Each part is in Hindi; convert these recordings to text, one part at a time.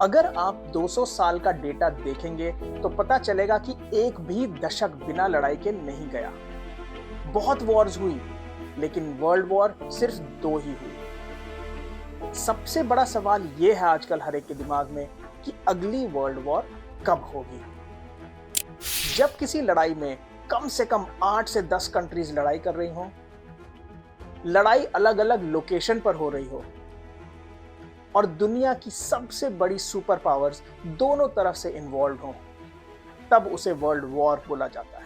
अगर आप 200 साल का डेटा देखेंगे तो पता चलेगा कि एक भी दशक बिना लड़ाई के नहीं गया। बहुत वॉर्स हुई, लेकिन वर्ल्ड वॉर सिर्फ दो ही हुई। सबसे बड़ा सवाल यह है आजकल हर एक के दिमाग में कि अगली वर्ल्ड वॉर कब होगी। जब किसी लड़ाई में कम से कम 8 से 10 कंट्रीज लड़ाई कर रही हो, लड़ाई अलग अलग लोकेशन पर हो रही हो और दुनिया की सबसे बड़ी सुपर पावर्स दोनों तरफ से इन्वॉल्व हो, तब उसे वर्ल्ड वॉर बोला जाता है।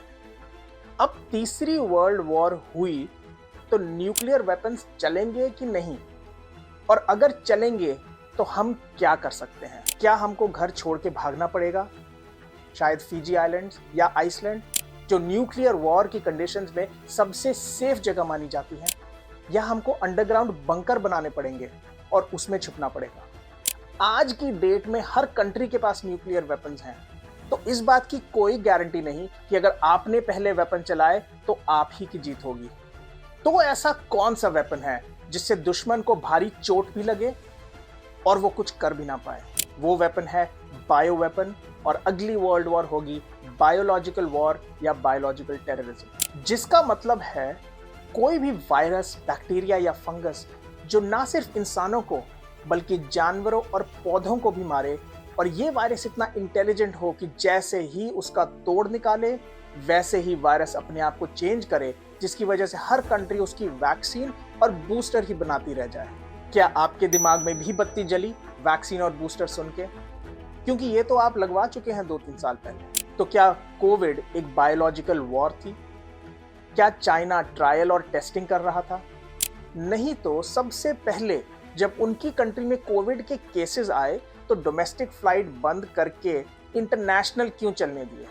अब तीसरी वर्ल्ड वॉर हुई तो न्यूक्लियर वेपन्स चलेंगे कि नहीं, और अगर चलेंगे तो हम क्या कर सकते हैं? क्या हमको घर छोड़ के भागना पड़ेगा, शायद फिजी आइलैंड्स या आइसलैंड, जो न्यूक्लियर वॉर की कंडीशंस में सबसे सेफ जगह मानी जाती है, या हमको अंडरग्राउंड बंकर बनाने पड़ेंगे और उसमें छुपना पड़ेगा? आज की डेट में हर कंट्री के पास न्यूक्लियर वेपन्स हैं, तो इस बात की कोई गारंटी नहीं कि अगर आपने पहले वेपन चलाए तो आप ही की जीत होगी। तो ऐसा कौन सा वेपन है जिससे दुश्मन को भारी चोट भी लगे और वो कुछ कर भी ना पाए? वो वेपन है बायो वेपन, और अगली वर्ल्ड वॉर होगी बायोलॉजिकल वॉर या बायोलॉजिकल टेररिज्म, जिसका मतलब है कोई भी वायरस, बैक्टीरिया या फंगस जो ना सिर्फ इंसानों को बल्कि जानवरों और पौधों को भी मारे, और ये वायरस इतना इंटेलिजेंट हो कि जैसे ही उसका तोड़ निकाले वैसे ही वायरस अपने आप को चेंज करे, जिसकी वजह से हर कंट्री उसकी वैक्सीन और बूस्टर ही बनाती रह जाए। क्या आपके दिमाग में भी बत्ती जली वैक्सीन और बूस्टर सुन के? क्योंकि ये तो आप लगवा चुके हैं 2-3 साल पहले। तो क्या कोविड एक बायोलॉजिकल वॉर थी? क्या चाइना ट्रायल और टेस्टिंग कर रहा था? नहीं तो सबसे पहले जब उनकी कंट्री में कोविड के केसेस आए तो डोमेस्टिक फ्लाइट बंद करके इंटरनेशनल क्यों चलने दिए?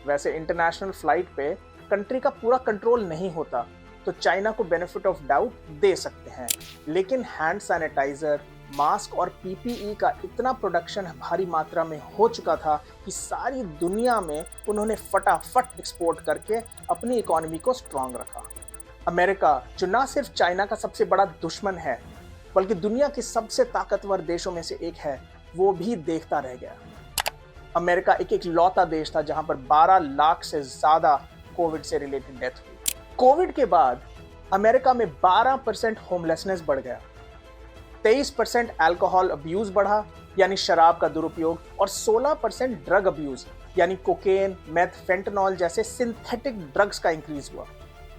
वैसे इंटरनेशनल फ्लाइट पे कंट्री का पूरा कंट्रोल नहीं होता, तो चाइना को बेनिफिट ऑफ डाउट दे सकते हैं, लेकिन हैंड सैनिटाइजर, मास्क और पीपीई का इतना प्रोडक्शन भारी मात्रा में हो चुका था कि सारी दुनिया में उन्होंने फटाफट एक्सपोर्ट करके अपनी इकोनॉमी को स्ट्रांग रखा। अमेरिका, जो ना सिर्फ चाइना का सबसे बड़ा दुश्मन है बल्कि दुनिया के सबसे ताकतवर देशों में से एक है, वो भी देखता रह गया। अमेरिका एक इकलौता देश था जहां पर 12 लाख से ज्यादा कोविड से रिलेटेड डेथ हुई। कोविड के बाद अमेरिका में 12% होमलेसनेस बढ़ गया, 23% अल्कोहल अब्यूज बढ़ा यानी शराब का दुरुपयोग, और 16% ड्रग अब्यूज यानी कोकेन, मेथ, फेंटानॉल जैसे सिंथेटिक ड्रग्स का इंक्रीज हुआ।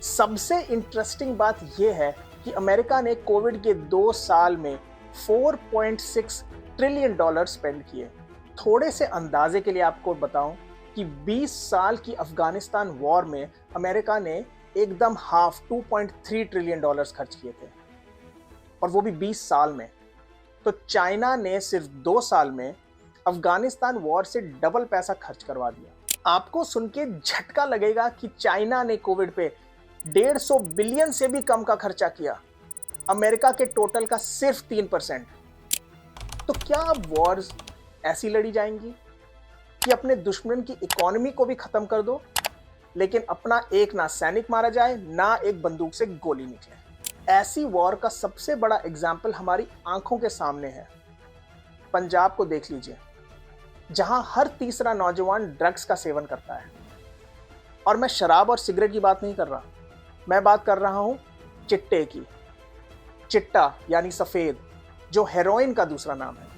सबसे इंटरेस्टिंग बात यह है कि अमेरिका ने कोविड के 2 साल में $4.6 ट्रिलियन स्पेंड किए। थोड़े से अंदाजे के लिए आपको बताऊं कि 20 साल की अफगानिस्तान वॉर में अमेरिका ने एकदम हाफ $2.3 ट्रिलियन खर्च किए थे, और वो भी 20 साल में। तो चाइना ने सिर्फ 2 साल में अफगानिस्तान वॉर से डबल पैसा खर्च करवा दिया। आपको सुन के झटका लगेगा कि चाइना ने कोविड पे 150 बिलियन से भी कम का खर्चा किया, अमेरिका के टोटल का सिर्फ 3%। तो क्या अब वॉर्स ऐसी लड़ी जाएंगी कि अपने दुश्मन की इकोनॉमी को भी खत्म कर दो, लेकिन अपना एक ना सैनिक मारा जाए ना एक बंदूक से गोली निकले? ऐसी वॉर का सबसे बड़ा एग्जाम्पल हमारी आंखों के सामने है। पंजाब को देख लीजिए, जहां हर तीसरा नौजवान ड्रग्स का सेवन करता है। और मैं शराब और सिगरेट की बात नहीं कर रहा, मैं बात कर रहा हूं चिट्टे की। चिट्टा यानी सफेद, जो हेरोइन का दूसरा नाम है।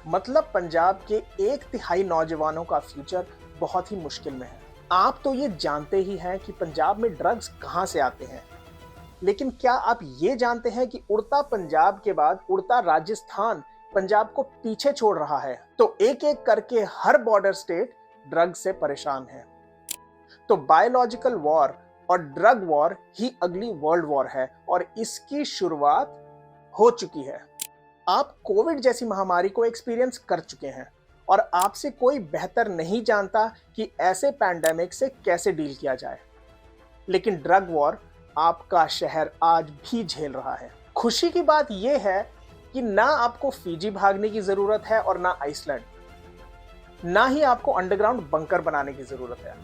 मतलब पंजाब के 1/3 नौजवानों का फ्यूचर बहुत ही मुश्किल में है। आप तो ये जानते ही हैं कि पंजाब में ड्रग्स कहां से आते हैं, लेकिन क्या आप ये जानते हैं कि उड़ता पंजाब के बाद उड़ता राजस्थान पंजाब को पीछे छोड़ रहा है? तो एक एक करके हर बॉर्डर स्टेट ड्रग्स से परेशान है। तो बायोलॉजिकल वॉर और ड्रग वॉर ही अगली वर्ल्ड वॉर है, और इसकी शुरुआत हो चुकी है। आप कोविड जैसी महामारी को एक्सपीरियंस कर चुके हैं, और आपसे कोई बेहतर नहीं जानता कि ऐसे पैंडेमिक से कैसे डील किया जाए। लेकिन ड्रग वॉर आपका शहर आज भी झेल रहा है। खुशी की बात यह है कि ना आपको फिजी भागने की जरूरत है और ना आइसलैंड, ना ही आपको अंडरग्राउंड बंकर बनाने की जरूरत है।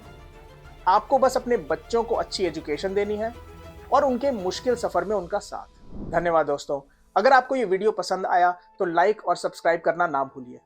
आपको बस अपने बच्चों को अच्छी एजुकेशन देनी है और उनके मुश्किल सफर में उनका साथ। धन्यवाद दोस्तों। अगर आपको ये वीडियो पसंद आया तो लाइक और सब्सक्राइब करना ना भूलिए।